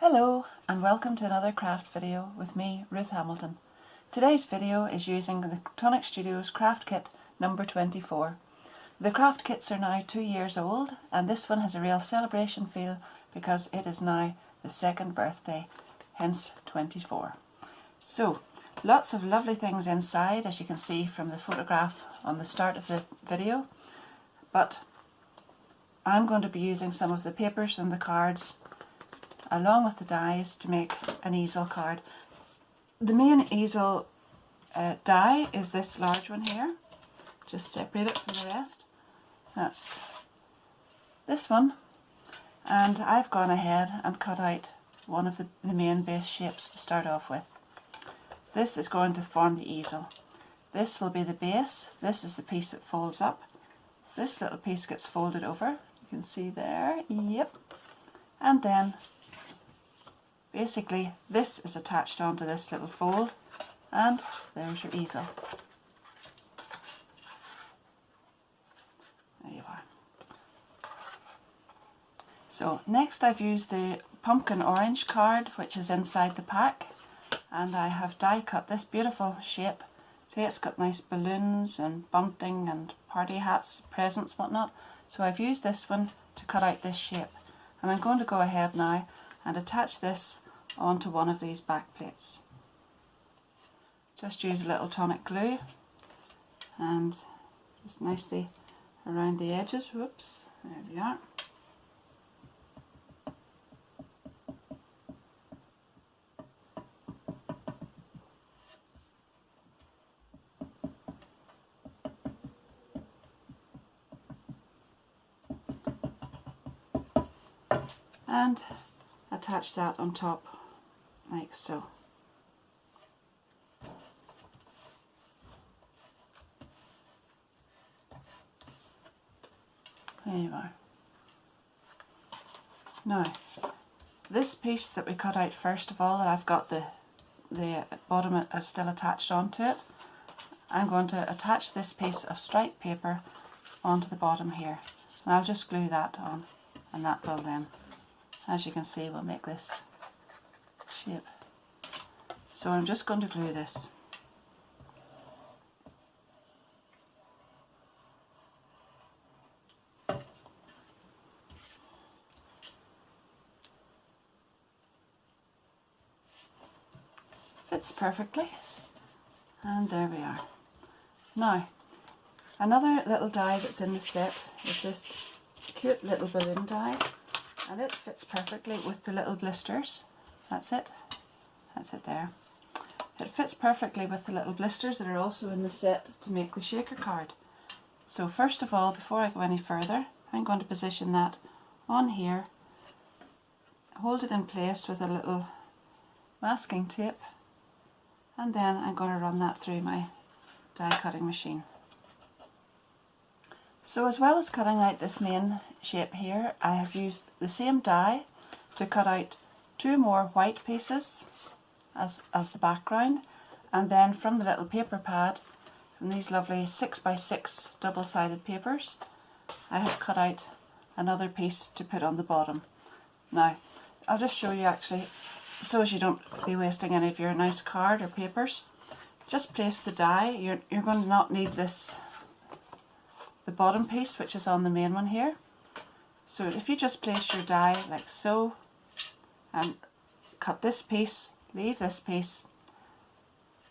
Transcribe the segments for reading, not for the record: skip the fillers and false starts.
Hello and welcome to another craft video with me, Ruth Hamilton. Today's video is using the Tonic Studios Craft Kit number 24. The craft kits are now 2 years old and this one has a real celebration feel because it is now the second birthday, hence 24. So, lots of lovely things inside, as you can see from the photograph on the start of the video, but I'm going to be using some of the papers and the cards along with the dies to make an easel card. The main easel die is this large one here. Just separate it from the rest. That's this one, and I've gone ahead and cut out one of the main base shapes to start off with. This is going to form the easel. This will be the base. This is the piece that folds up. This little piece gets folded over. You can see there, yep. And then basically this is attached onto this little fold, and there's your easel. There you are. So next I've used the pumpkin orange card which is inside the pack, and I have die cut this beautiful shape. See, it's got nice balloons and bunting and party hats, presents, whatnot. So I've used this one to cut out this shape, and I'm going to go ahead now and attach this onto one of these back plates. Just use a little tonic glue and just nicely around the edges. Whoops, there we are. And attach that on top like so. There you are. Now, this piece that we cut out first of all, that I've got the bottom still attached onto it, I'm going to attach this piece of striped paper onto the bottom here, and I'll just glue that on, and that will then, as you can see, will make this shape. So I'm just going to glue this. Fits perfectly, and there we are. Now, another little die that's in the set is this cute little balloon die, and it fits perfectly with the little blisters. That's it there. It fits perfectly with the little blisters that are also in the set to make the shaker card. So first of all, before I go any further, I'm going to position that on here, hold it in place with a little masking tape, and then I'm going to run that through my die cutting machine. So as well as cutting out this main shape here, I have used the same die to cut out 2 more white pieces as the background, and then from the little paper pad, from these lovely 6x6 double-sided papers, I have cut out another piece to put on the bottom. Now, I'll just show you actually, so as you don't be wasting any of your nice card or papers. Just place the die. You're going to not need this, the bottom piece which is on the main one here. So if you just place your die like so, and cut this piece, leave this piece,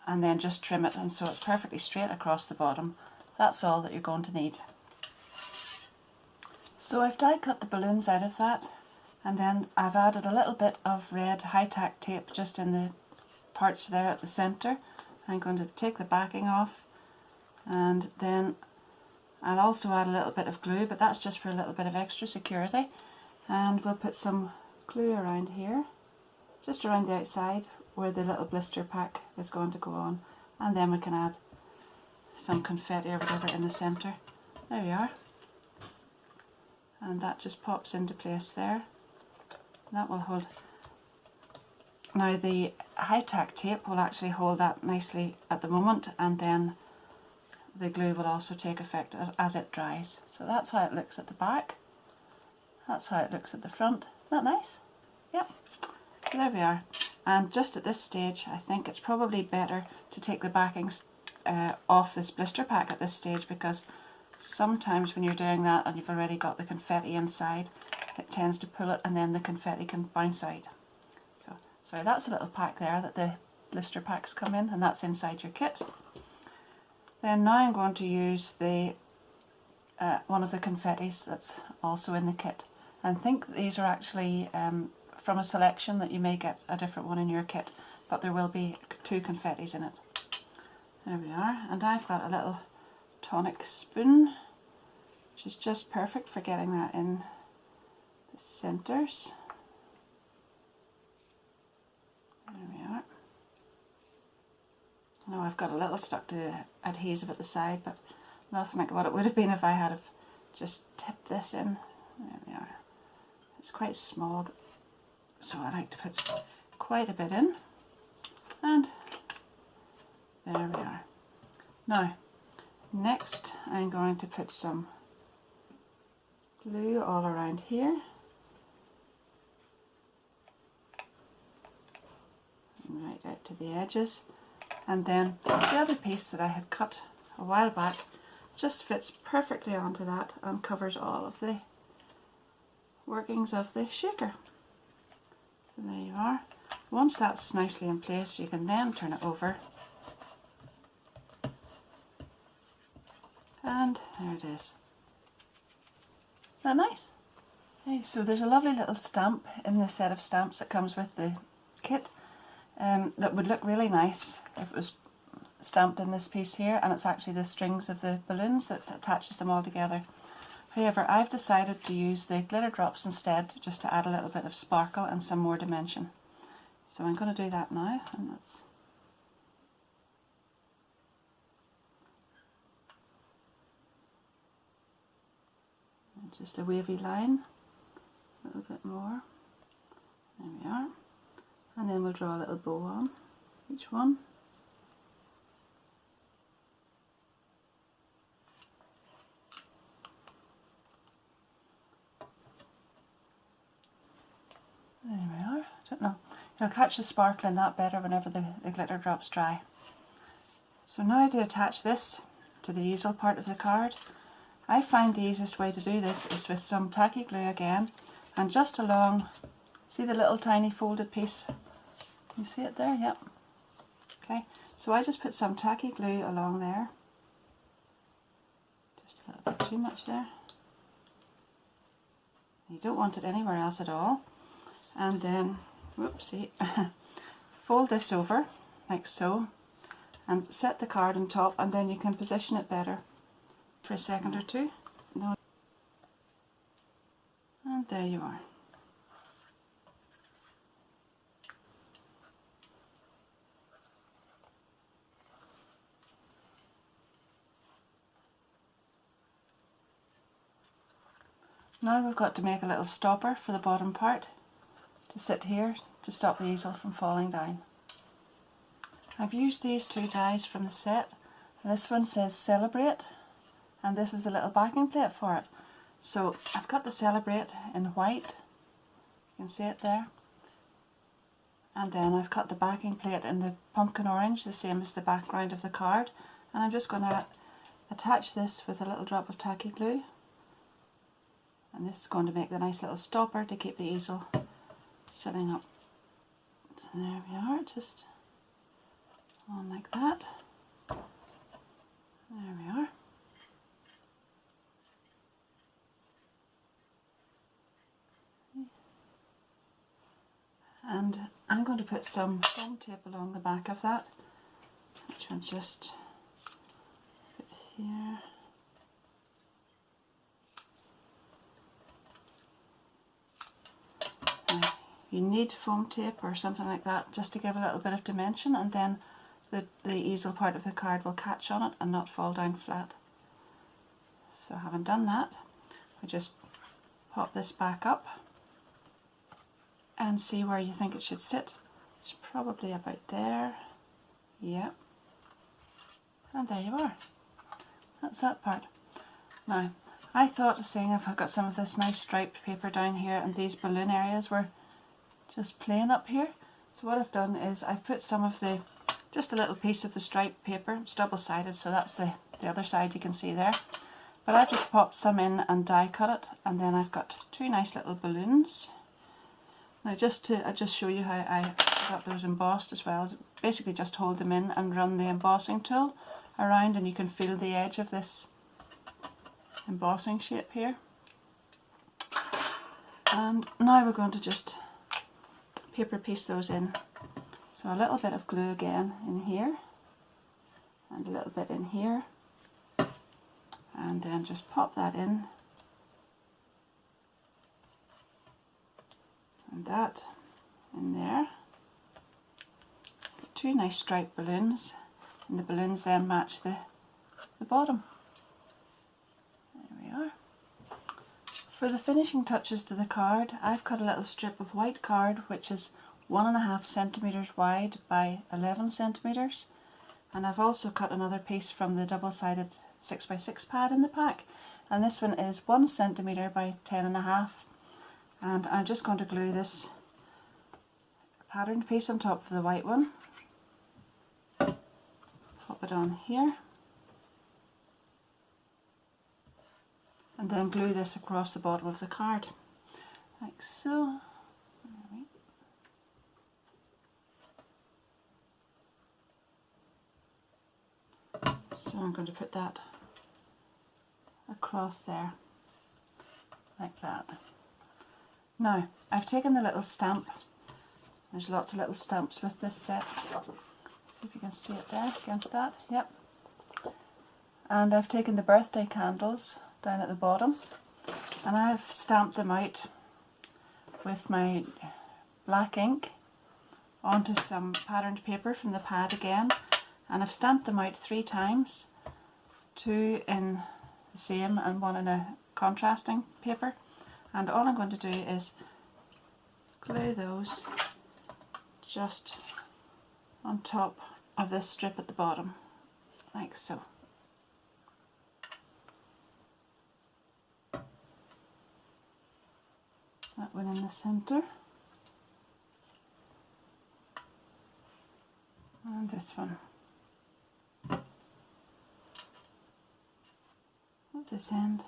and then just trim it, and so it's perfectly straight across the bottom. That's all that you're going to need. So I've die cut the balloons out of that, and then I've added a little bit of red high-tack tape just in the parts there at the centre. I'm going to take the backing off, and then I'll also add a little bit of glue, but that's just for a little bit of extra security. And we'll put some glue around here, just around the outside where the little blister pack is going to go on, and then we can add some confetti or whatever in the centre. There we are, and that just pops into place there. That will hold. Now the high-tack tape will actually hold that nicely at the moment, and then the glue will also take effect as it dries. So that's how it looks at the back. That's how it looks at the front. Isn't that nice? Yep. So there we are. And just at this stage, I think it's probably better to take the backings off this blister pack at this stage, because sometimes when you're doing that and you've already got the confetti inside, it tends to pull it and then the confetti can bounce out. So sorry, that's a little pack there that the blister packs come in, and that's inside your kit. Then now I'm going to use the one of the confettis that's also in the kit. And I think these are actually from a selection that you may get a different one in your kit, but there will be 2 confettis in it. There we are, and I've got a little tonic spoon, which is just perfect for getting that in the centres. There we are. Now I've got a little stuck to the adhesive at the side, but nothing like what it would have been if I had have just tipped this in. There we are. It's quite small, so I like to put quite a bit in, and there we are. Now, next I'm going to put some glue all around here, and right out to the edges, and then the other piece that I had cut a while back just fits perfectly onto that and covers all of the workings of the shaker. So there you are. Once that's nicely in place, you can then turn it over, and there it is. Isn't that nice? Okay, so there's a lovely little stamp in the set of stamps that comes with the kit that would look really nice if it was stamped in this piece here, and it's actually the strings of the balloons that attaches them all together. However, I've decided to use the glitter drops instead, just to add a little bit of sparkle and some more dimension. So I'm going to do that now, and that's just a wavy line, a little bit more. There we are. And then we'll draw a little bow on each one. There we are. I don't know. You'll catch the sparkle in that better whenever the glitter drops dry. So now to attach this to the easel part of the card, I find the easiest way to do this is with some tacky glue again, and just along, see the little tiny folded piece? Can you see it there? Yep. Okay, so I just put some tacky glue along there. Just a little bit too much there. You don't want it anywhere else at all. And then, whoopsie, fold this over like so, and set the card on top, and then you can position it better for a second or two. And there you are. Now we've got to make a little stopper for the bottom part to sit here to stop the easel from falling down. I've used these 2 dies from the set, and this one says Celebrate, and this is the little backing plate for it. So I've got the Celebrate in white, you can see it there, and then I've got the backing plate in the pumpkin orange, the same as the background of the card, and I'm just going to attach this with a little drop of tacky glue, and this is going to make the nice little stopper to keep the easel sitting up. So there we are, just on like that. There we are. And I'm going to put some foam tape along the back of that, which I'll just put here. Now, you need foam tape or something like that just to give a little bit of dimension, and then the easel part of the card will catch on it and not fall down flat. So having done that, we just pop this back up and see where you think it should sit. It's probably about there. Yeah. And there you are. That's that part. Now, I thought of seeing if I got some of this nice striped paper down here, and these balloon areas were just plain up here. So what I've done is I've put some of the, just a little piece of the striped paper. It's double-sided, so that's the other side you can see there. But I've just popped some in and die cut it, and then I've got two nice little balloons. Now just to show you how I got those embossed as well, basically just hold them in and run the embossing tool around, and you can feel the edge of this embossing shape here. And now we're going to just paper piece those in. So a little bit of glue again in here, and a little bit in here, and then just pop that in, and that in there. Got two nice striped balloons, and the balloons then match the bottom. There we are. For the finishing touches to the card, I've cut a little strip of white card which is 1.5 centimeters wide by 11 centimeters, and I've also cut another piece from the double-sided 6x6 pad in the pack, and this one is 1 centimeter by 10.5, and I'm just going to glue this patterned piece on top of the white one, pop it on here, and then glue this across the bottom of the card, like so. So I'm going to put that across there, like that. Now, I've taken the little stamp. There's lots of little stamps with this set. See if you can see it there against that. Yep. And I've taken the birthday candles down at the bottom, and I've stamped them out with my black ink onto some patterned paper from the pad again. And I've stamped them out 3 times, 2 in the same and 1 in a contrasting paper. And all I'm going to do is glue those just on top of this strip at the bottom, like so. That one in the centre, and this one at this end.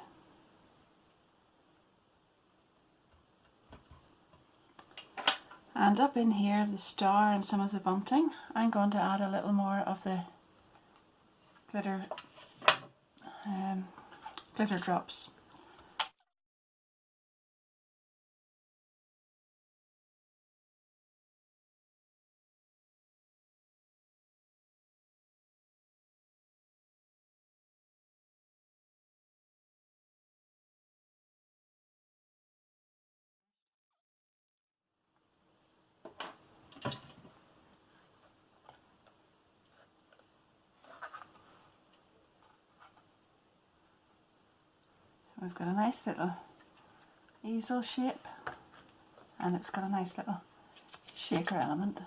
And up in here, the star and some of the bunting, I'm going to add a little more of the glitter drops. So we've got a nice little easel shape, and it's got a nice little shaker element.